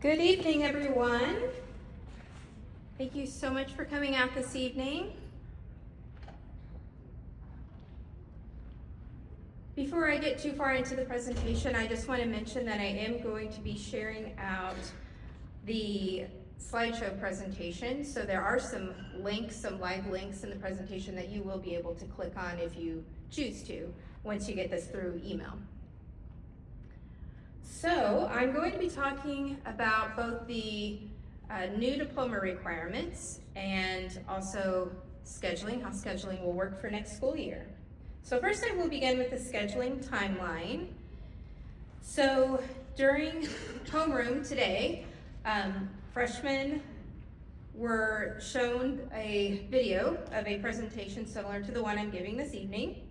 Good evening, everyone. Thank you so much for coming out this evening. Before I get too far into the presentation, I just want to mention that I am going to be sharing out the slideshow presentation. So there are some links, some live links in the presentation that you will be able to click on if you choose to, once you get this through email. So I'm going to be talking about both the new diploma requirements and also scheduling, how scheduling will work for next school year. So first I will begin with the scheduling timeline. So during homeroom today, freshmen were shown a video of a presentation similar to the one I'm giving this evening.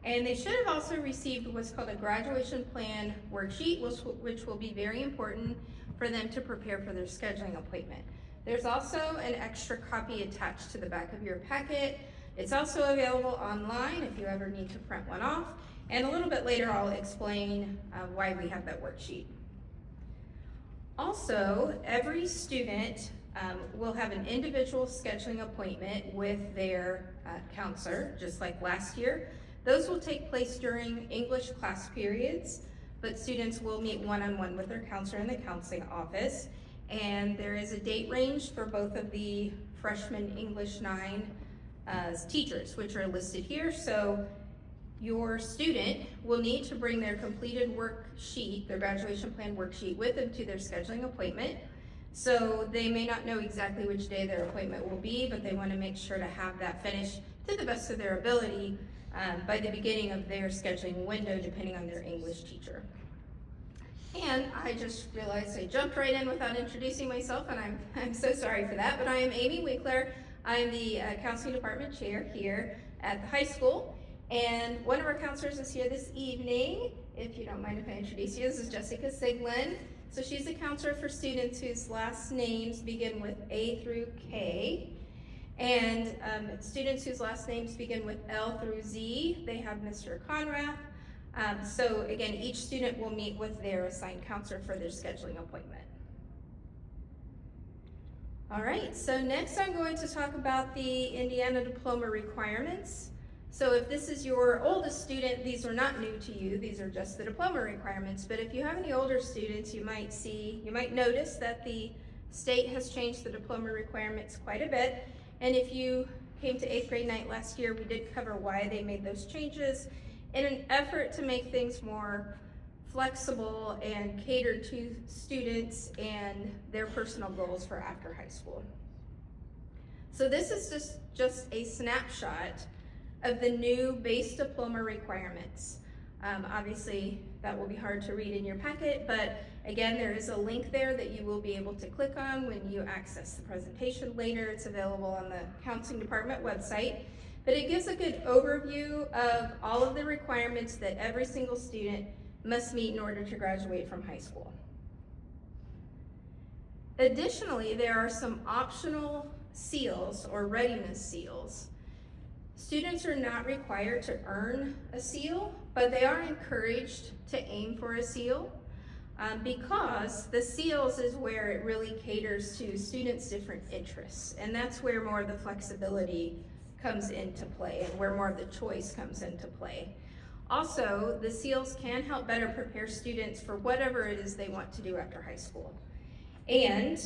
And they should have also received what's called a graduation plan worksheet, which will be very important for them to prepare for their scheduling appointment. There's also an extra copy attached to the back of your packet. It's also available online if you ever need to print one off. And a little bit later I'll explain why we have that worksheet. Also, every student will have an individual scheduling appointment with their counselor, just like last year. Those will take place during English class periods, but students will meet one-on-one with their counselor in the counseling office. And there is a date range for both of the freshman English 9 teachers, which are listed here. So your student will need to bring their completed worksheet, their graduation plan worksheet, with them to their scheduling appointment. So they may not know exactly which day their appointment will be, but they want to make sure to have that finished to the best of their ability by the beginning of their scheduling window, depending on their English teacher. And I just realized I jumped right in without introducing myself, and I'm so sorry for that, but I am Amy Winkler. I'm the counseling department chair here at the high school, and one of our counselors is here this evening. If you don't mind if I introduce you, this is Jessica Siglin. So she's a counselor for students whose last names begin with A through K. And students whose last names begin with L through Z, they have Mr. Conrath. So again, each student will meet with their assigned counselor for their scheduling appointment. All right, so next I'm going to talk about the Indiana diploma requirements. So if this is your oldest student, these are not new to you, these are just the diploma requirements. But if you have any older students, you might notice that the state has changed the diploma requirements quite a bit. And if you came to 8th grade night last year, we did cover why they made those changes in an effort to make things more flexible and catered to students and their personal goals for after high school. So this is just a snapshot of the new base diploma requirements. Obviously, that will be hard to read in your packet, but again, there is a link there that you will be able to click on when you access the presentation later. It's available on the counseling department website, but it gives a good overview of all of the requirements that every single student must meet in order to graduate from high school. Additionally, there are some optional seals or readiness seals. Students are not required to earn a seal, but they are encouraged to aim for a seal because the seals is where it really caters to students' different interests, and that's where more of the flexibility comes into play and where more of the choice comes into play. Also, the seals can help better prepare students for whatever it is they want to do after high school. And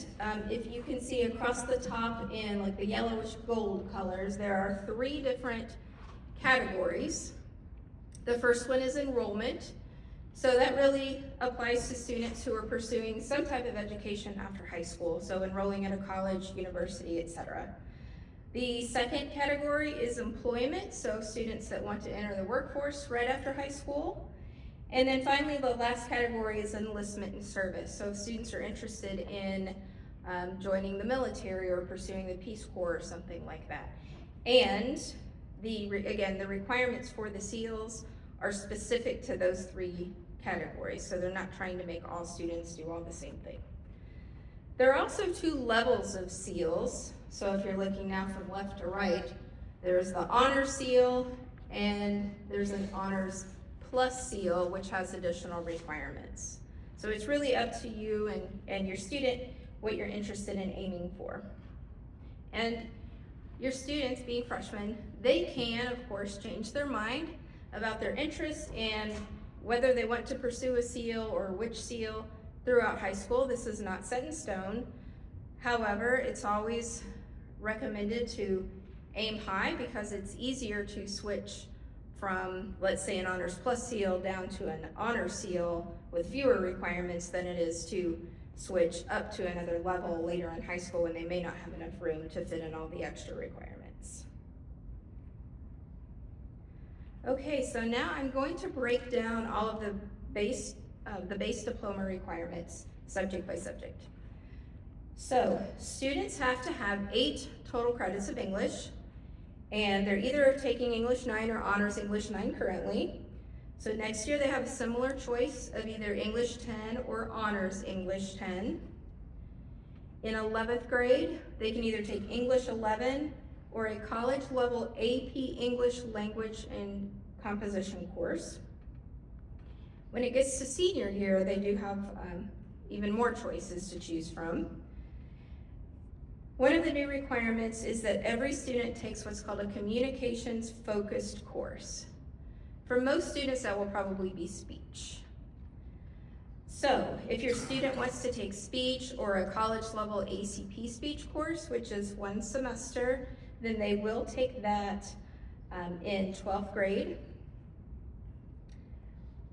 if you can see across the top in like the yellowish gold colors, there are 3 different categories. The first one is enrollment. So that really applies to students who are pursuing some type of education after high school, so enrolling at a college, university, etc. The second category is employment, so students that want to enter the workforce right after high school. And then finally, the last category is enlistment and service. So if students are interested in joining the military or pursuing the Peace Corps or something like that. And again, the requirements for the seals are specific to those 3 categories. So they're not trying to make all students do all the same thing. There are also 2 levels of seals. So if you're looking now from left to right, there's the honor seal and there's an honors plus seal, which has additional requirements. So it's really up to you and your student what you're interested in aiming for. And your students, being freshmen, they can, of course, change their mind about their interests and whether they want to pursue a seal or which seal throughout high school. This is not set in stone. However, it's always recommended to aim high because it's easier to switch from, let's say, an Honors Plus seal down to an Honors seal with fewer requirements than it is to switch up to another level later in high school when they may not have enough room to fit in all the extra requirements. Okay, so now I'm going to break down all of the base diploma requirements subject by subject. So students have to have 8 total credits of English, and they're either taking English 9 or Honors English 9 currently. So next year they have a similar choice of either English 10 or Honors English 10. In 11th grade, they can either take English 11 or a college level AP English Language and Composition course. When it gets to senior year, they do have even more choices to choose from. One of the new requirements is that every student takes what's called a communications focused course. For most students, that will probably be speech. So if your student wants to take speech or a college level ACP speech course, which is 1 semester, then they will take that in 12th grade.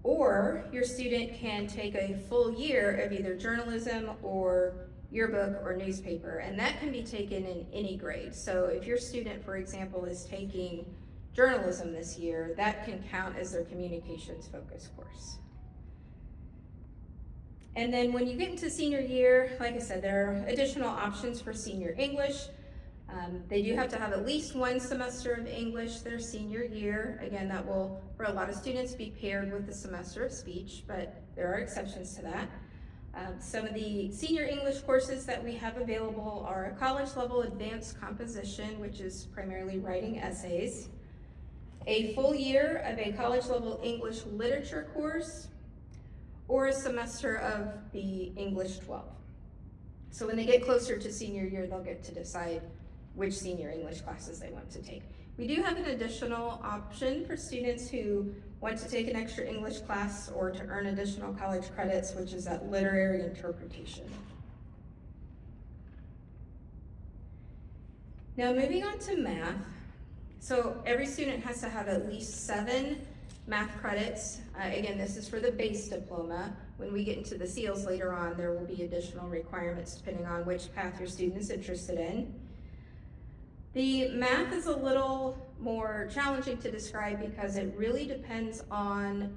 Or your student can take a full year of either journalism or yearbook or newspaper, and that can be taken in any grade. So if your student, for example, is taking journalism this year, that can count as their communications focus course. And then when you get into senior year, like I said, there are additional options for senior English. They do have to have at least 1 semester of English their senior year. Again, that will, for a lot of students, be paired with the semester of speech, but there are exceptions to that. Some of the senior English courses that we have available are a college level advanced composition, which is primarily writing essays, a full year of a college level English literature course, or a semester of the English 12. So when they get closer to senior year, they'll get to decide which senior English classes they want to take. We do have an additional option for students who want to take an extra English class or to earn additional college credits, which is that literary interpretation. Now moving on to math. So every student has to have at least 7 math credits. Again, this is for the base diploma. When we get into the seals later on, there will be additional requirements depending on which path your student is interested in. The math is a little more challenging to describe because it really depends on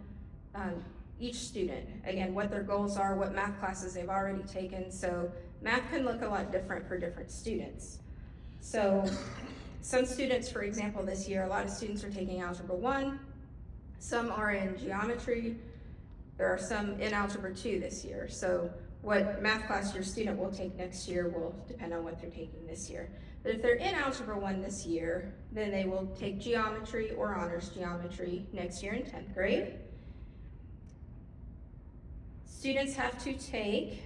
each student. Again, what their goals are, what math classes they've already taken. So math can look a lot different for different students. So some students, for example, this year, a lot of students are taking Algebra 1. Some are in geometry. There are some in Algebra 2 this year. So what math class your student will take next year will depend on what they're taking this year. But if they're in Algebra 1 this year, then they will take geometry or honors geometry next year in 10th grade. Students have to take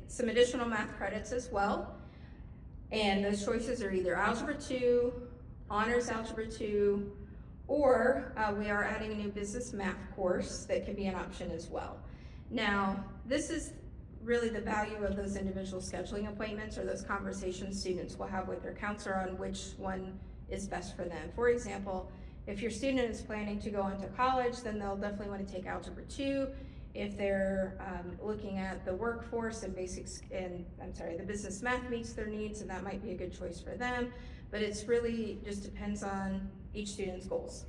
some additional math credits as well. And those choices are either Algebra 2, Honors Algebra 2, or we are adding a new business math course that can be an option as well. Now, this is really the value of those individual scheduling appointments or those conversations students will have with their counselor on which one is best for them. For example, if your student is planning to go on to college, then they'll definitely want to take Algebra 2. If they're looking at the workforce and the business math meets their needs, and that might be a good choice for them, but it's really just depends on each student's goals.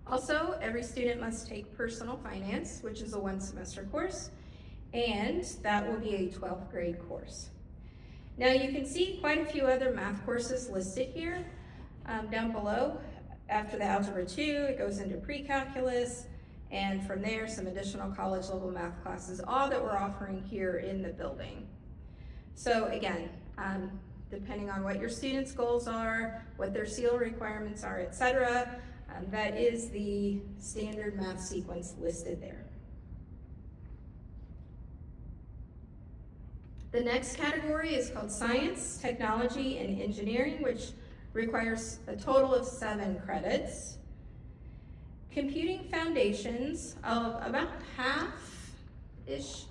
Also, every student must take personal finance, which is a 1 semester course, and that will be a 12th grade course. Now you can see quite a few other math courses listed here down below. After the Algebra 2, it goes into pre-calculus, and from there some additional college level math classes, all that we're offering here in the building. So again, depending on what your students' goals are, what their seal requirements are, etc., that is the standard math sequence listed there. The next category is called Science, Technology, and Engineering, which requires a total of 7 credits. Computing Foundations, about half-ish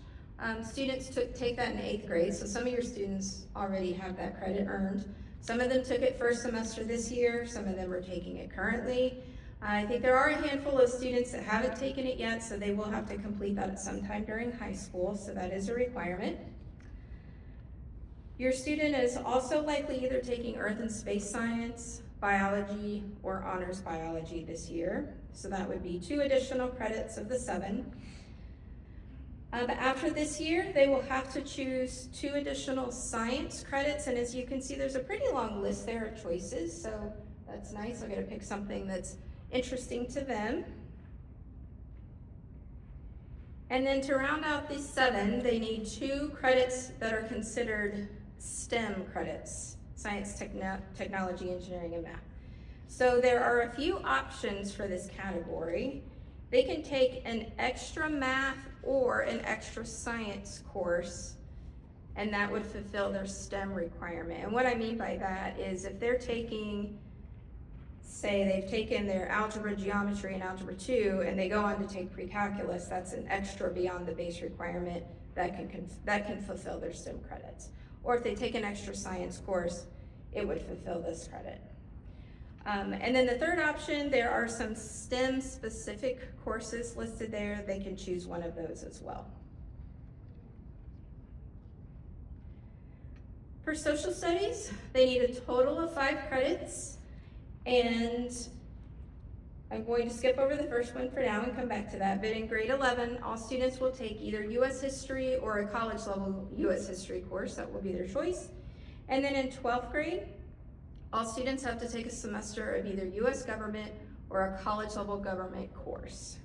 students take that in 8th grade, so some of your students already have that credit earned. Some of them took it first semester this year, some of them are taking it currently. I think there are a handful of students that haven't taken it yet, so they will have to complete that at some time during high school, so that is a requirement. Your student is also likely either taking Earth and Space Science, Biology, or Honors Biology this year, so that would be 2 additional credits of the 7. After this year, they will have to choose 2 additional science credits, and as you can see, there's a pretty long list there of choices, so that's nice. I'm going to pick something that's interesting to them. And then to round out these 7, they need 2 credits that are considered STEM credits, science, technology, engineering, and math. So there are a few options for this category. They can take an extra math or an extra science course, and that would fulfill their STEM requirement. And what I mean by that is if they're taking, say they've taken their algebra, geometry, and algebra 2, and they go on to take pre-calculus, that's an extra beyond the base requirement that can fulfill their STEM credits. Or if they take an extra science course, it would fulfill this credit. And then the third option, there are some STEM specific courses listed there. They can choose one of those as well. For social studies, they need a total of 5 credits, and I'm going to skip over the first one for now and come back to that, but in grade 11, all students will take either U.S. history or a college level U.S. history course. That will be their choice. And then in 12th grade, all students have to take a semester of either U.S. government or a college level government course.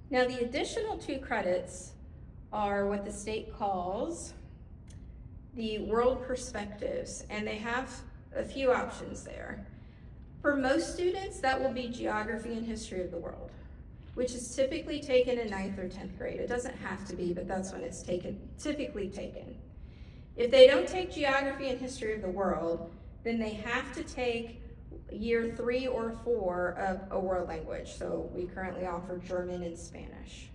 Now the additional 2 credits are what the state calls the world perspectives, and they have a few options there. For most students, that will be geography and history of the world, which is typically taken in 9th or 10th grade. It doesn't have to be, but that's when it's typically taken. If they don't take geography and history of the world, then they have to take year 3 or 4 of a world language. So we currently offer German and Spanish.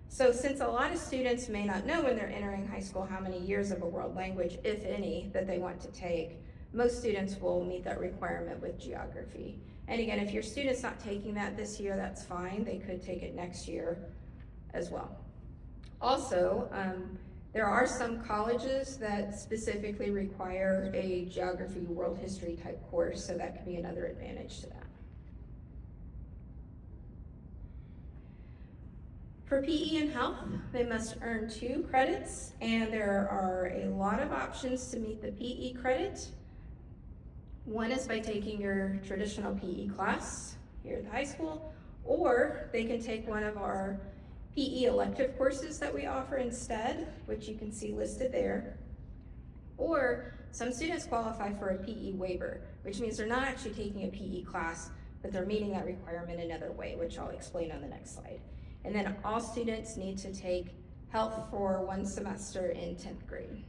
So since a lot of students may not know when they're entering high school how many years of a world language, if any, that they want to take, most students will meet that requirement with geography. And again, if your student's not taking that this year, that's fine. They could take it next year as well. Also, there are some colleges that specifically require a geography, world history type course, so that could be another advantage to that. For PE and health, they must earn 2 credits, and there are a lot of options to meet the PE credit. One is by taking your traditional PE class here at the high school, or they can take one of our PE elective courses that we offer instead, which you can see listed there. Or some students qualify for a PE waiver, which means they're not actually taking a PE class, but they're meeting that requirement another way, which I'll explain on the next slide. And then all students need to take health for 1 semester in 10th grade.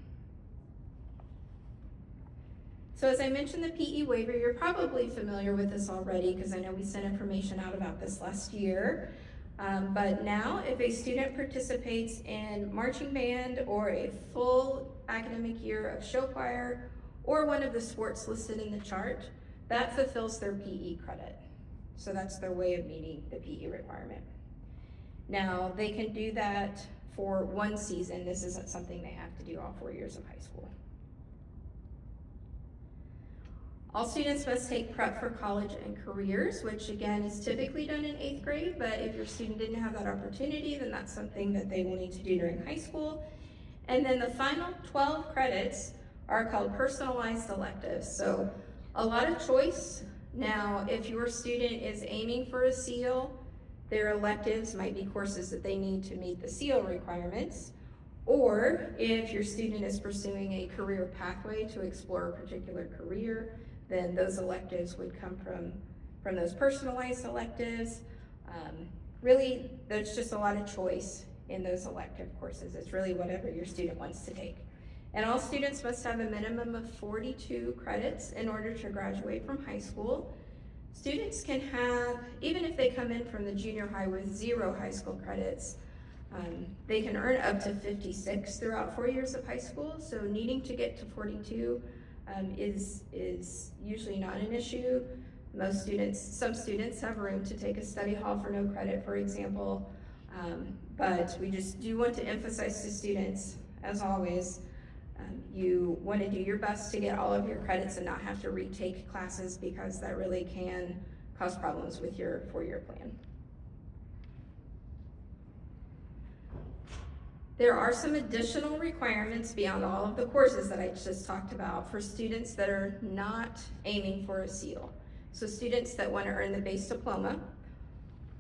So as I mentioned the PE waiver, you're probably familiar with this already because I know we sent information out about this last year. But now, if a student participates in marching band or a full academic year of show choir or one of the sports listed in the chart, that fulfills their PE credit. So that's their way of meeting the PE requirement. Now, they can do that for 1 season. This isn't something they have to do all 4 years of high school. All students must take prep for college and careers, which again is typically done in 8th grade, but if your student didn't have that opportunity, then that's something that they will need to do during high school. And then the final 12 credits are called personalized electives. So a lot of choice. Now, if your student is aiming for a SEAL, their electives might be courses that they need to meet the SEAL requirements. Or if your student is pursuing a career pathway to explore a particular career, then those electives would come from those personalized electives. Really, there's just a lot of choice in those elective courses. It's really whatever your student wants to take. And all students must have a minimum of 42 credits in order to graduate from high school. Students can have, even if they come in from the junior high with 0 high school credits, they can earn up to 56 throughout 4 years of high school. So needing to get to 42 is usually not an issue. Some students have room to take a study hall for no credit, for example, but we just do want to emphasize to students, as always, you want to do your best to get all of your credits and not have to retake classes, because that really can cause problems with your 4-year plan. There are some additional requirements beyond all of the courses that I just talked about for students that are not aiming for a seal. So students that want to earn the base diploma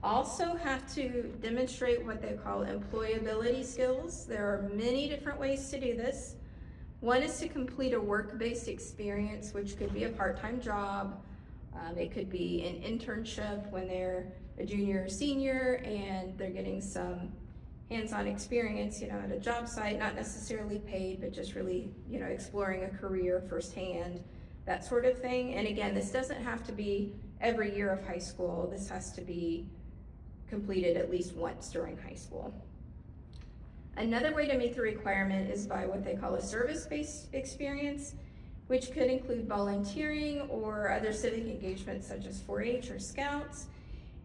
also have to demonstrate what they call employability skills. There are many different ways to do this. One is to complete a work-based experience, which could be a part-time job. It could be an internship when they're a junior or senior and they're getting some hands-on experience, at a job site, not necessarily paid, but just really, exploring a career firsthand, that sort of thing. And again, this doesn't have to be every year of high school. This has to be completed at least once during high school. Another way to meet the requirement is by what they call a service-based experience, which could include volunteering or other civic engagements such as 4-H or Scouts.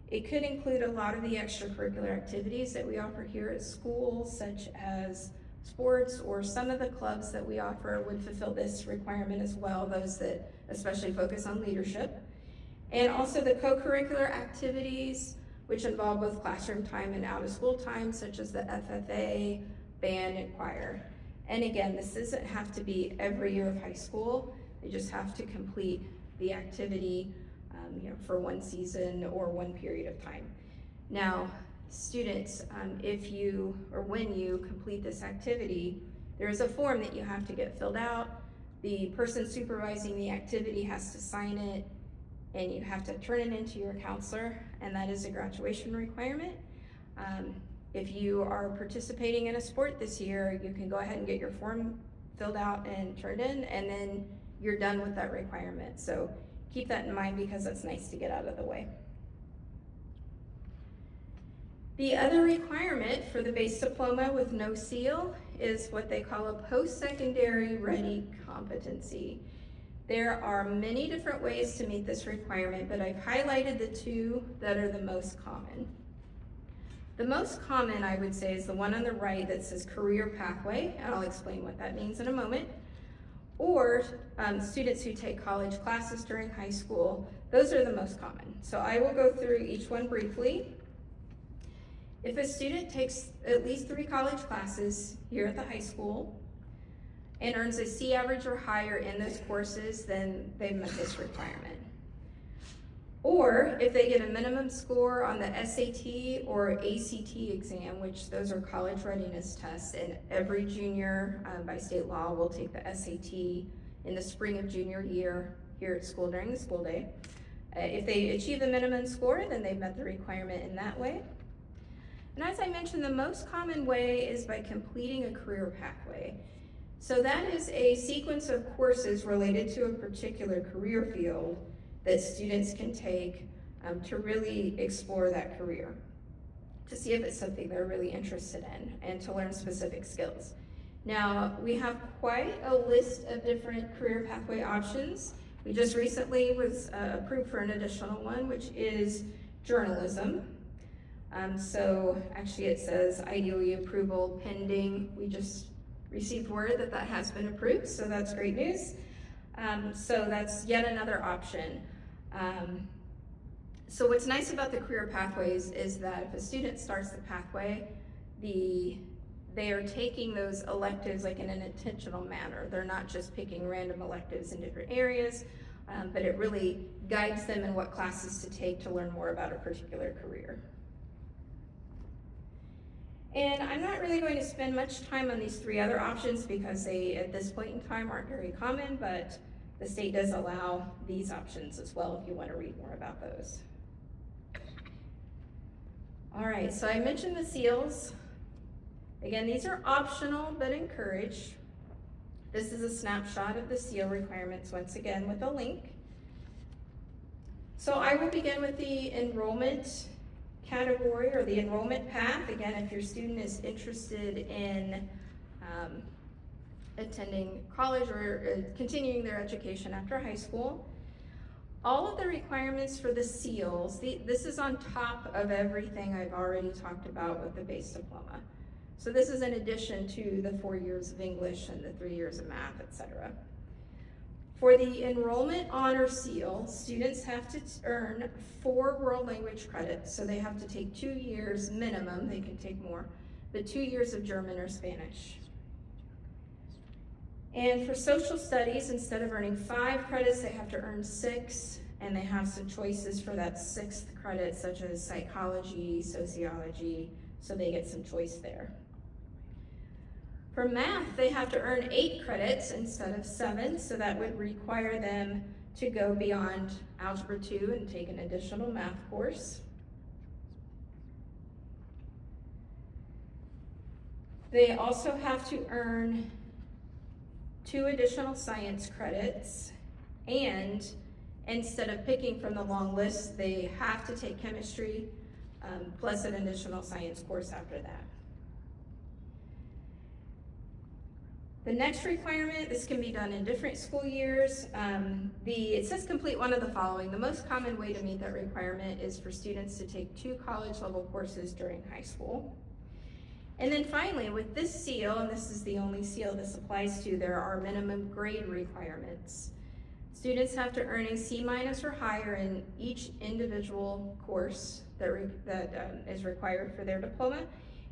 It could include a lot of the extracurricular activities that we offer here at school, such as sports, or some of the clubs that we offer would fulfill this requirement as well, those that especially focus on leadership. And also the co-curricular activities, which involve both classroom time and out-of-school time, such as the FFA, band, and choir. And again, this doesn't have to be every year of high school. They just have to complete the activity for one season or one period of time. Now, students, when you complete this activity, there's a form that you have to get filled out. The person supervising the activity has to sign it, and you have to turn it into your counselor, and that is a graduation requirement. If you are participating in a sport this year, you can go ahead and get your form filled out and turned in, and then you're done with that requirement. So keep that in mind, because that's nice to get out of the way. The other requirement for the base diploma with no seal is what they call a post-secondary ready competency. There are many different ways to meet this requirement, but I've highlighted the 2 that are the most common. The most common, I would say, is the one on the right that says career pathway, and I'll explain what that means in a moment. Or students who take college classes during high school. Those are the most common. So I will go through each one briefly. If a student takes at least 3 college classes here at the high school and earns a C average or higher in those courses, then they've met this requirement. Or if they get a minimum score on the SAT or ACT exam, which those are college readiness tests, and every junior by state law will take the SAT in the spring of junior year here at school during the school day. If they achieve the minimum score, then they've met the requirement in that way. And as I mentioned, the most common way is by completing a career pathway. So that is a sequence of courses related to a particular career field that students can take to really explore that career, to see if it's something they're really interested in, and to learn specific skills. Now, we have quite a list of different career pathway options. We just recently was approved for an additional one, which is journalism. So actually it says ideally approval pending. We just received word that that has been approved, so that's great news. So that's yet another option. So what's nice about the career pathways is that if a student starts the pathway, they are taking those electives like in an intentional manner. They're not just picking random electives in different areas, but it really guides them in what classes to take to learn more about a particular career. And I'm not really going to spend much time on these 3 other options because they, at this point in time, aren't very common, but the state does allow these options as well if you want to read more about those. All right, so I mentioned the seals. Again, these are optional but encouraged. This is a snapshot of the seal requirements, once again with a link. So I will begin with the enrollment category or the enrollment path. Again, if your student is interested in attending college or continuing their education after high school, all of the requirements for the seals, this is on top of everything I've already talked about with the base diploma. So this is in addition to the 4 years of English and the 3 years of math, etc. For the enrollment honor seal, students have to earn 4 world language credits, so they have to take 2 years minimum, they can take more, but 2 years of German or Spanish. And for social studies, instead of earning 5 credits, they have to earn 6, and they have some choices for that 6th credit, such as psychology, sociology, so they get some choice there. For math, they have to earn 8 credits instead of 7, so that would require them to go beyond Algebra 2 and take an additional math course. They also have to earn 2 additional science credits, and instead of picking from the long list, they have to take chemistry plus an additional science course after that. The next requirement, this can be done in different school years. It says complete one of the following. The most common way to meet that requirement is for students to take 2 college level courses during high school. And then finally, with this seal, and this is the only seal this applies to, there are minimum grade requirements. Students have to earn a C- or higher in each individual course that is required for their diploma,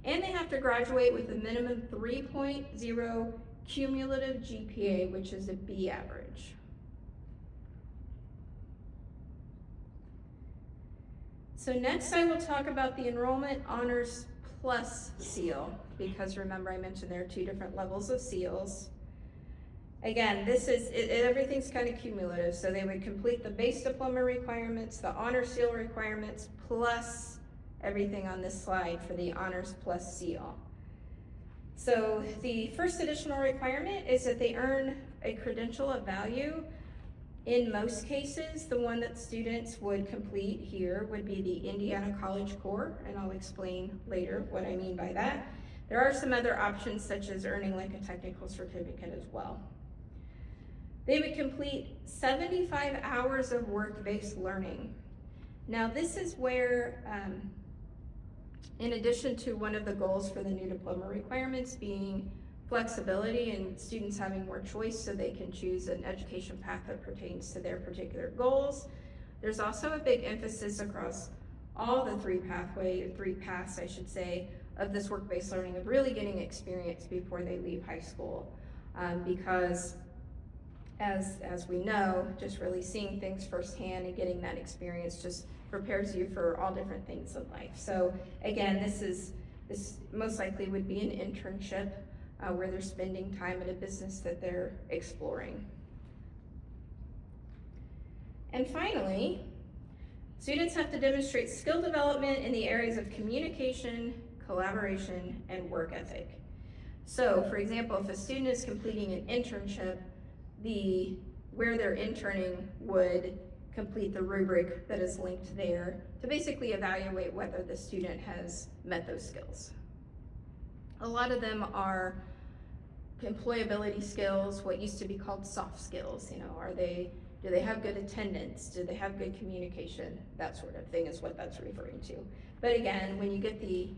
and they have to graduate with a minimum 3.0 cumulative GPA, which is a B average. So next I will talk about the Enrollment Honors Plus seal, because remember I mentioned there are 2 different levels of seals. Again, everything's kind of cumulative, so they would complete the base diploma requirements, the honor seal requirements, plus everything on this slide for the Honors Plus seal. So the first additional requirement is that they earn a credential of value. In most cases, the one that students would complete here would be the Indiana College Core, and I'll explain later what I mean by that. There are some other options, such as earning like a technical certificate as well. They would complete 75 hours of work-based learning. Now this is where, in addition to one of the goals for the new diploma requirements being flexibility and students having more choice so they can choose an education path that pertains to their particular goals, there's also a big emphasis across all the 3 paths, I should say, of this work-based learning, of really getting experience before they leave high school. Because as we know, just really seeing things firsthand and getting that experience just prepares you for all different things in life. So again, this most likely would be an internship where they're spending time at a business that they're exploring. And finally, students have to demonstrate skill development in the areas of communication, collaboration, and work ethic. So for example, if a student is completing an internship, where they're interning would complete the rubric that is linked there to basically evaluate whether the student has met those skills. A lot of them are employability skills, what used to be called soft skills. You know, do they have good attendance? Do they have good communication? That sort of thing is what that's referring to. But again, when you get the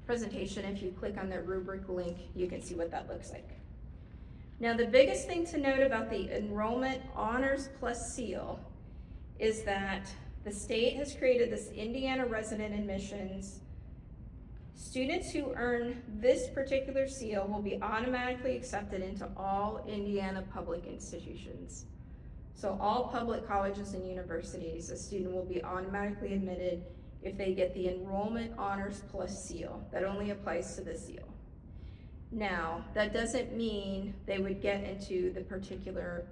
presentation, if you click on the rubric link, you can see what that looks like. Now, the biggest thing to note about the Enrollment Honors Plus seal is that the state has created this Indiana Resident Admissions. Students who earn this particular seal will be automatically accepted into all Indiana public institutions. So all public colleges and universities, a student will be automatically admitted if they get the Enrollment Honors Plus seal. That only applies to the seal. Now, that doesn't mean they would get into the particular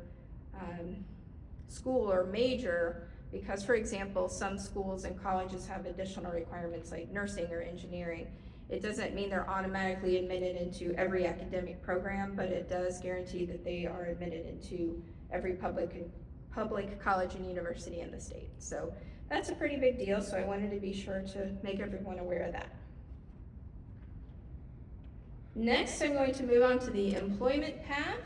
school or major, because for example, some schools and colleges have additional requirements like nursing or engineering, It doesn't mean they're automatically admitted into every academic program, but it does guarantee that they are admitted into every public college and university in the state. So that's a pretty big deal, so I wanted to be sure to make everyone aware of that. Next, I'm going to move on to the employment path.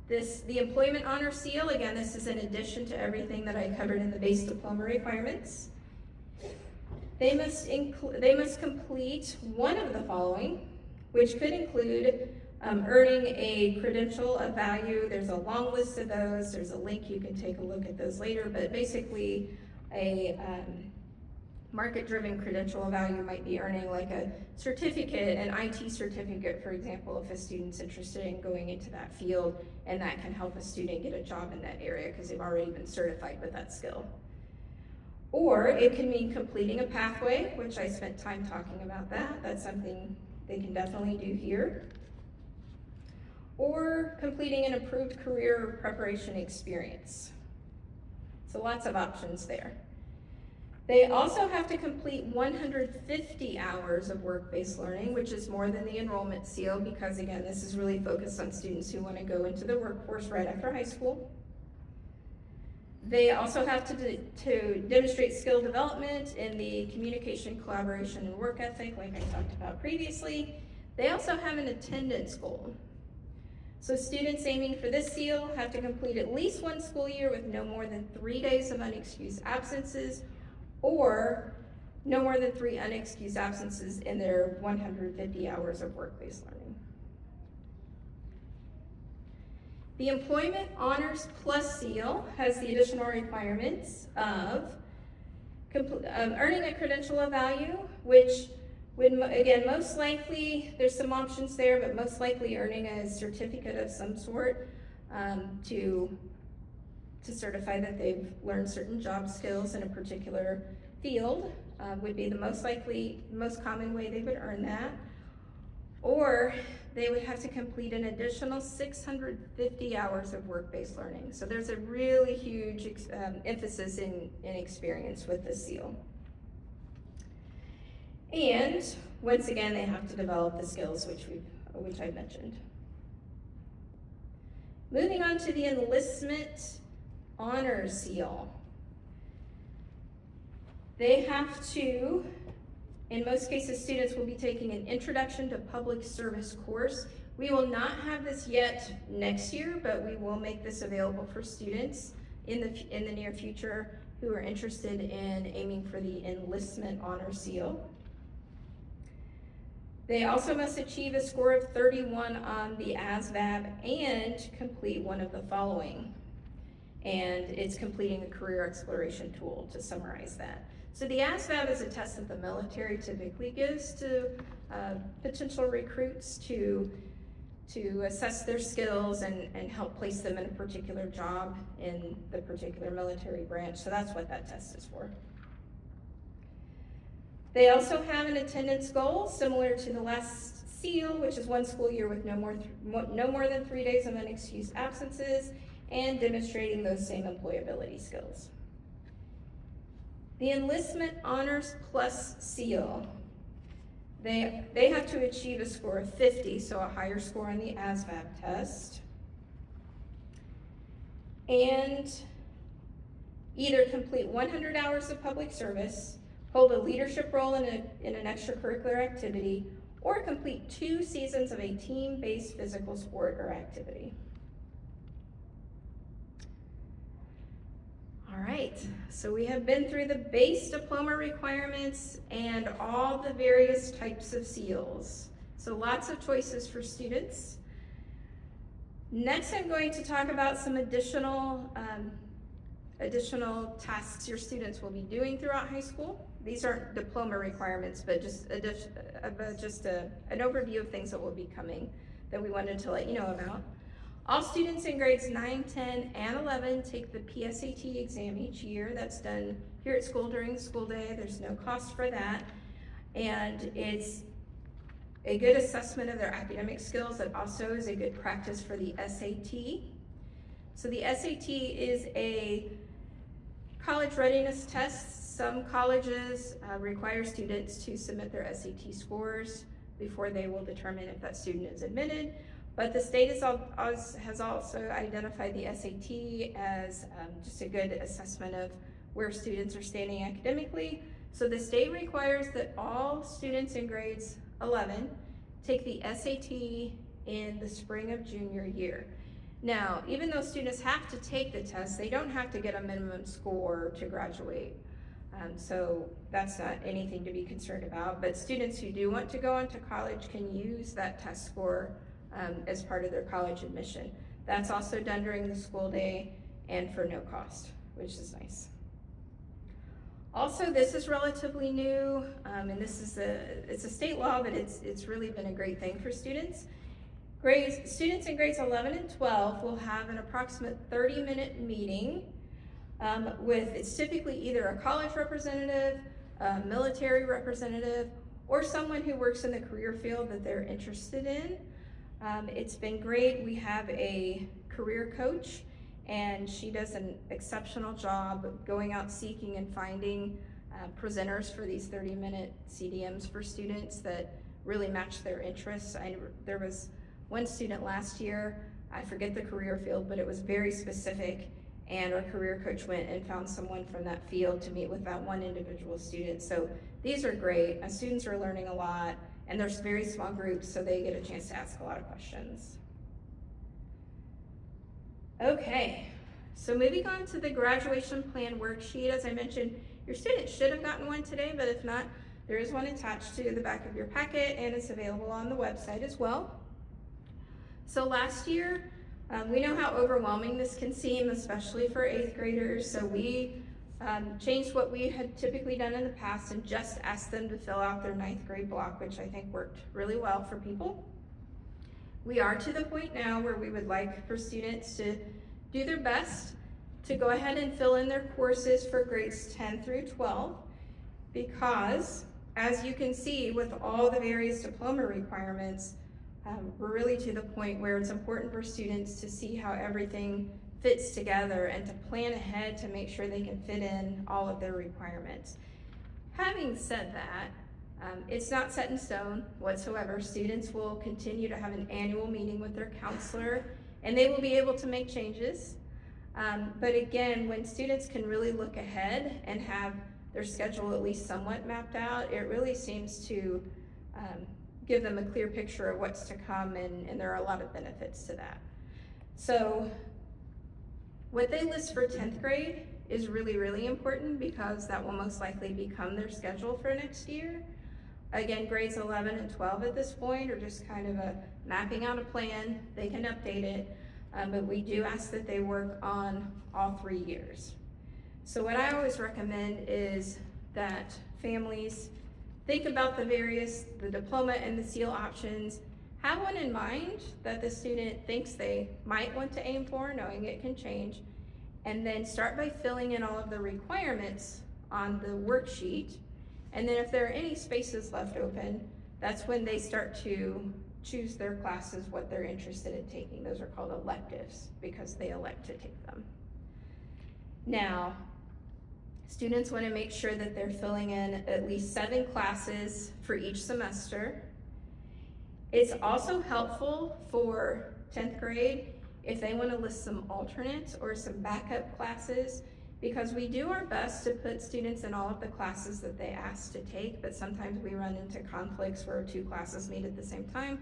The Employment Honor Seal, again, this is in addition to everything that I covered in the base diploma requirements. They must complete one of the following, which could include earning a credential of value. There's a long list of those. There's a link, you can take a look at those later, but basically a market-driven credential of value might be earning like a certificate, an IT certificate, for example, if a student's interested in going into that field, and that can help a student get a job in that area because they've already been certified with that skill. Or it can mean completing a pathway, which I spent time talking about that. That's something they can definitely do here. Or completing an approved career preparation experience. So lots of options there. They also have to complete 150 hours of work-based learning, which is more than the enrollment seal, because again, this is really focused on students who want to go into the workforce right after high school. They also have to demonstrate skill development in the communication, collaboration, and work ethic, like I talked about previously. They also have an attendance goal. So students aiming for this seal have to complete at least one school year with no more than 3 days of unexcused absences, or no more than 3 unexcused absences in their 150 hours of work-based learning. The Employment Honors Plus Seal has the additional requirements of earning a credential of value, which would, again, most likely, there's some options there, but most likely earning a certificate of some sort to certify that they've learned certain job skills in a particular field would be the most common way they would earn that. Or they would have to complete an additional 650 hours of work-based learning. So there's a really huge emphasis in experience with this seal. And once again, they have to develop the skills which I mentioned. Moving on to the Enlistment Honor Seal. They have to, in most cases, students will be taking an Introduction to Public Service course. We will not have this yet next year, but we will make this available for students in the near future who are interested in aiming for the Enlistment Honor Seal. They also must achieve a score of 31 on the ASVAB and complete one of the following. And it's completing a career exploration tool, to summarize that. So the ASVAB is a test that the military typically gives to potential recruits to assess their skills and help place them in a particular job in the particular military branch. So that's what that test is for. They also have an attendance goal similar to the last seal, which is 1 school year with no more than 3 days of unexcused absences, and demonstrating those same employability skills. The Enlistment Honors Plus Seal, they have to achieve a score of 50, so a higher score on the ASVAB test, and either complete 100 hours of public service, hold a leadership role in an extracurricular activity, or complete 2 seasons of a team-based physical sport or activity. All right, so we have been through the base diploma requirements and all the various types of seals. So lots of choices for students. Next, I'm going to talk about some additional tasks your students will be doing throughout high school. These aren't diploma requirements, but just an overview of things that will be coming that we wanted to let you know about. All students in grades 9, 10, and 11 take the PSAT exam each year. That's done here at school during the school day. There's no cost for that. And it's a good assessment of their academic skills. It also is a good practice for the SAT. So the SAT is a college readiness test Some colleges require students to submit their SAT scores before they will determine if that student is admitted. But the state has also identified the SAT as just a good assessment of where students are standing academically. So the state requires that all students in grades 11 take the SAT in the spring of junior year. Now, even though students have to take the test, they don't have to get a minimum score to graduate. So that's not anything to be concerned about. But students who do want to go on to college can use that test score as part of their college admission. That's also done during the school day and for no cost, which is nice. Also, this is relatively new, and this is it's a state law, but it's really been a great thing for students. Students in grades 11 and 12 will have an approximate 30-minute meeting it's typically either a college representative, a military representative, or someone who works in the career field that they're interested in. It's been great. We have a career coach, and she does an exceptional job going out seeking and finding presenters for these 30-minute CDMs for students that really match their interests. There was one student last year, I forget the career field, but it was very specific, and our career coach went and found someone from that field to meet with that one individual student. So these are great. Students are learning a lot, and there's very small groups, so they get a chance to ask a lot of questions. Okay, so moving on to the graduation plan worksheet. As I mentioned, your students should have gotten one today, but if not, there is one attached to the back of your packet, and it's available on the website as well. So last year, we know how overwhelming this can seem, especially for 8th graders, so we changed what we had typically done in the past and just asked them to fill out their 9th grade block, which I think worked really well for people. We are to the point now where we would like for students to do their best to go ahead and fill in their courses for grades 10 through 12, because as you can see with all the various diploma requirements, we're really to the point where it's important for students to see how everything fits together and to plan ahead to make sure they can fit in all of their requirements. Having said that, it's not set in stone whatsoever. Students will continue to have an annual meeting with their counselor, and they will be able to make changes. But again, when students can really look ahead and have their schedule at least somewhat mapped out, it really seems to give them a clear picture of what's to come, and there are a lot of benefits to that. So what they list for 10th grade is really, really important, because that will most likely become their schedule for next year. Again, grades 11 and 12 at this point are just kind of mapping out a plan. They can update it, but we do ask that they work on all 3 years. So what I always recommend is that families think about the diploma and the seal options. Have one in mind that the student thinks they might want to aim for, knowing it can change, and then start by filling in all of the requirements on the worksheet. And then if there are any spaces left open, that's when they start to choose their classes, what they're interested in taking. Those are called electives because they elect to take them. Now, students want to make sure that they're filling in at least 7 classes for each semester. It's also helpful for 10th grade if they want to list some alternates or some backup classes, because we do our best to put students in all of the classes that they ask to take, but sometimes we run into conflicts where 2 classes meet at the same time.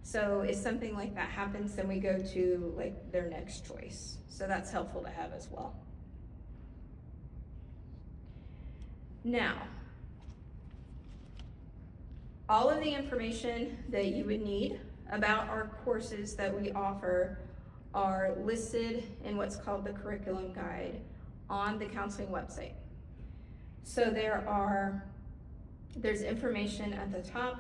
So if something like that happens, then we go to like their next choice. So that's helpful to have as well. Now, all of the information that you would need about our courses that we offer are listed in what's called the curriculum guide on the counseling website. So there's information at the top,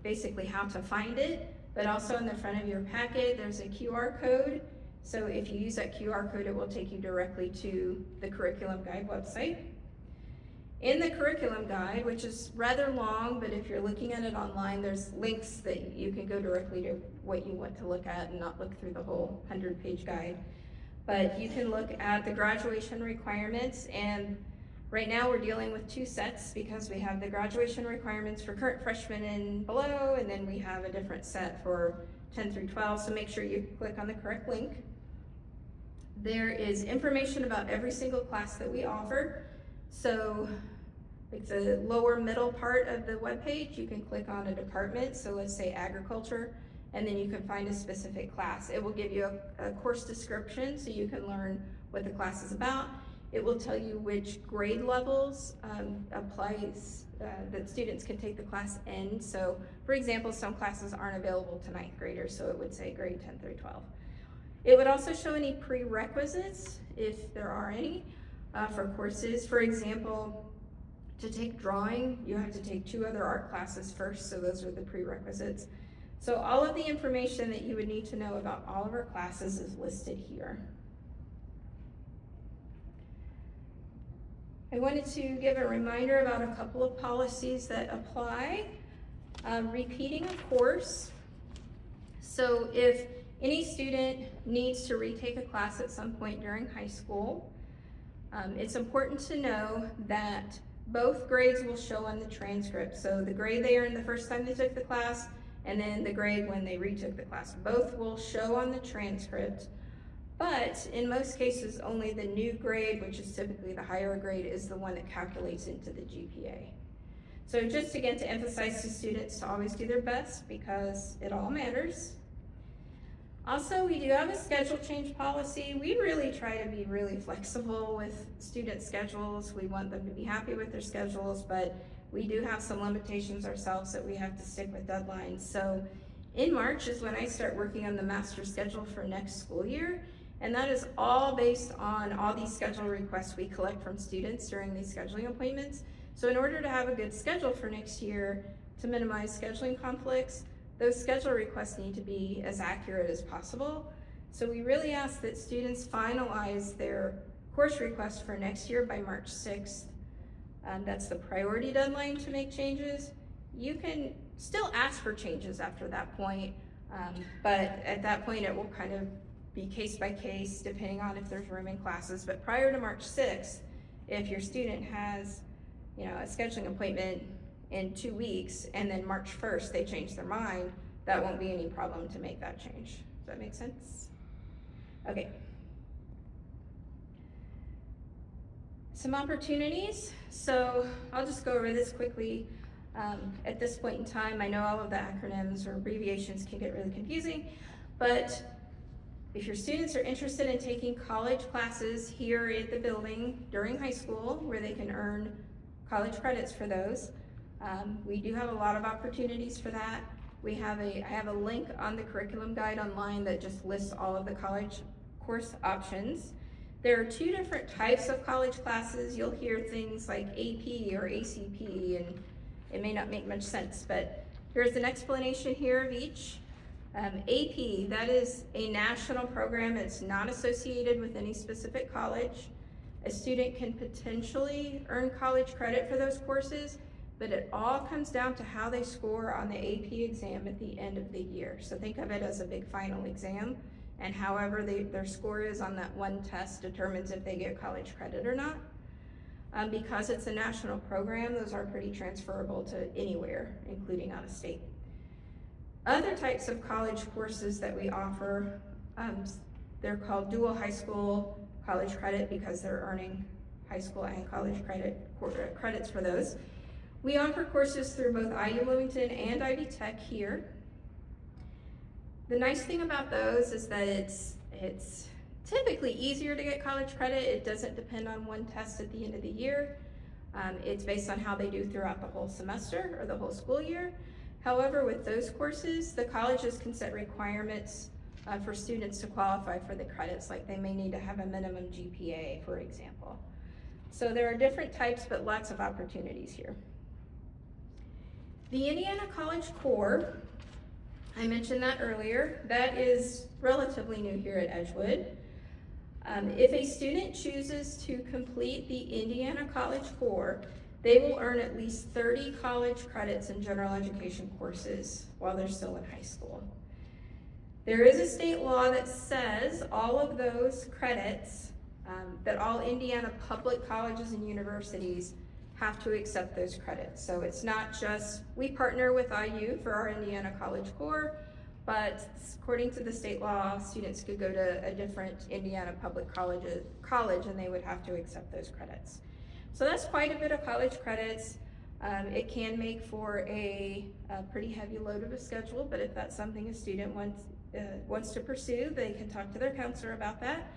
basically how to find it, but also in the front of your packet, there's a QR code. So if you use that QR code, it will take you directly to the curriculum guide website. In the curriculum guide, which is rather long, but if you're looking at it online, there's links that you can go directly to what you want to look at and not look through the whole 100-page guide. But you can look at the graduation requirements, and Right now we're dealing with 2 sets because we have the graduation requirements for current freshmen and below, and then we have a different set for 10 through 12, so make sure you click on the correct link. There is information about every single class that we offer. So like the lower middle part of the webpage, you can click on a department, so let's say agriculture, and then you can find a specific class. It will give you a course description so you can learn what the class is about. It will tell you which grade levels that students can take the class in. So for example, some classes aren't available to 9th graders, so it would say grade 10 through 12. It would also show any prerequisites, if there are any, for courses. For example, to take drawing, you have to take 2 other art classes first, so those are the prerequisites. So all of the information that you would need to know about all of our classes is listed here. I wanted to give a reminder about a couple of policies that apply. Repeating a course. So if any student needs to retake a class at some point during high school, it's important to know that both grades will show on the transcript. So the grade they earned the first time they took the class, and then the grade when they retook the class. Both will show on the transcript, but in most cases, only the new grade, which is typically the higher grade, is the one that calculates into the GPA. So just again, to emphasize to students to always do their best because it all matters. Also, we do have a schedule change policy. We really try to be really flexible with student schedules. We want them to be happy with their schedules, but we do have some limitations ourselves that we have to stick with deadlines. So in March is when I start working on the master schedule for next school year, and that is all based on all these schedule requests we collect from students during these scheduling appointments. So in order to have a good schedule for next year, to minimize scheduling conflicts, those schedule requests need to be as accurate as possible. So we really ask that students finalize their course requests for next year by March 6th. That's the priority deadline to make changes. You can still ask for changes after that point, but at that point it will kind of be case by case depending on if there's room in classes. But prior to March 6th, if your student has a scheduling appointment in 2 weeks, and then March 1st they change their mind, that won't be any problem to make that change. Does that make sense? Okay. Some opportunities. So I'll just go over this quickly. At this point in time, I know all of the acronyms or abbreviations can get really confusing, but if your students are interested in taking college classes here at the building during high school, where they can earn college credits for those, we do have a lot of opportunities for that. I have a link on the curriculum guide online that just lists all of the college course options. There are 2 different types of college classes. You'll hear things like AP or ACP, and it may not make much sense, but here's an explanation here of each. AP, that is a national program. It's not associated with any specific college. A student can potentially earn college credit for those courses, but it all comes down to how they score on the AP exam at the end of the year. So think of it as a big final exam, and however their score is on that one test determines if they get college credit or not. Because it's a national program, those are pretty transferable to anywhere, including out of state. Other types of college courses that we offer, they're called dual high school college credit because they're earning high school and college credits for those. We offer courses through both IU Bloomington and Ivy Tech here. The nice thing about those is that it's typically easier to get college credit. It doesn't depend on one test at the end of the year. It's based on how they do throughout the whole semester or the whole school year. However, with those courses, the colleges can set requirements for students to qualify for the credits, like they may need to have a minimum GPA, for example. So there are different types, but lots of opportunities here. The Indiana College Core, I mentioned that earlier. That is relatively new here at Edgewood. If a student chooses to complete the Indiana College Core, they will earn at least 30 college credits in general education courses while they're still in high school. There is a state law that says all of those credits that all Indiana public colleges and universities have to accept those credits. So it's not just, we partner with IU for our Indiana College Core, but according to the state law, students could go to a different Indiana public college and they would have to accept those credits. So that's quite a bit of college credits. It can make for a pretty heavy load of a schedule, but if that's something a student wants to pursue, they can talk to their counselor about that.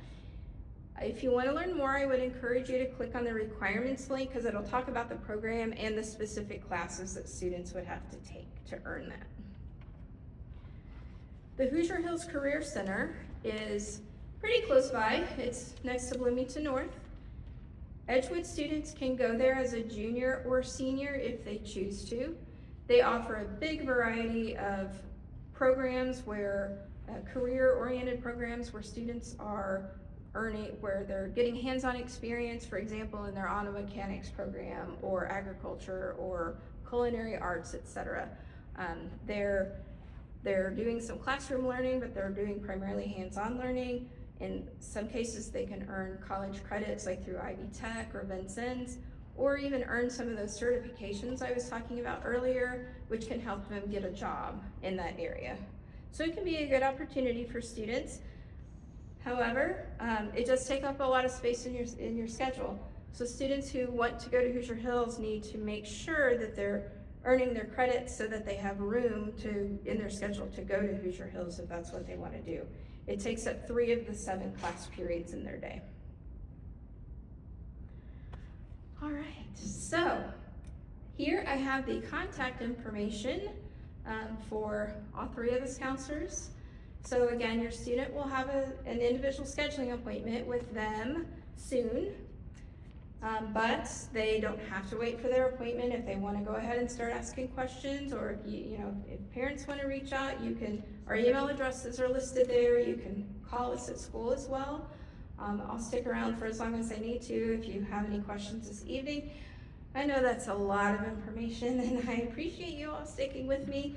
If you want to learn more, I would encourage you to click on the requirements link because it'll talk about the program and the specific classes that students would have to take to earn that. The Hoosier Hills Career Center is pretty close by. It's next to Bloomington North. Edgewood students can go there as a junior or senior if they choose to. They offer a big variety of programs where career-oriented programs where students are where they're getting hands-on experience, for example, in their auto mechanics program or agriculture or culinary arts, etc. They're doing some classroom learning, but they're doing primarily hands-on learning. In some cases, they can earn college credits like through Ivy Tech or Vincennes, or even earn some of those certifications I was talking about earlier, which can help them get a job in that area. So it can be a good opportunity for students. However, it does take up a lot of space in your schedule. So students who want to go to Hoosier Hills need to make sure that they're earning their credits so that they have room in their schedule to go to Hoosier Hills if that's what they want to do. It takes up 3 of the 7 class periods in their day. All right, so here I have the contact information for all 3 of us counselors. So again, your student will have an individual scheduling appointment with them soon, but they don't have to wait for their appointment. If they want to go ahead and start asking questions, or if parents want to reach out, our email addresses are listed there. You can call us at school as well. I'll stick around for as long as I need to if you have any questions this evening. I know that's a lot of information and I appreciate you all sticking with me.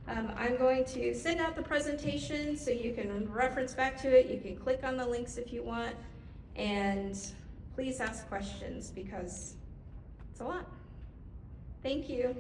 I'm going to send out the presentation so you can reference back to it. You can click on the links if you want, and please ask questions because it's a lot. Thank you.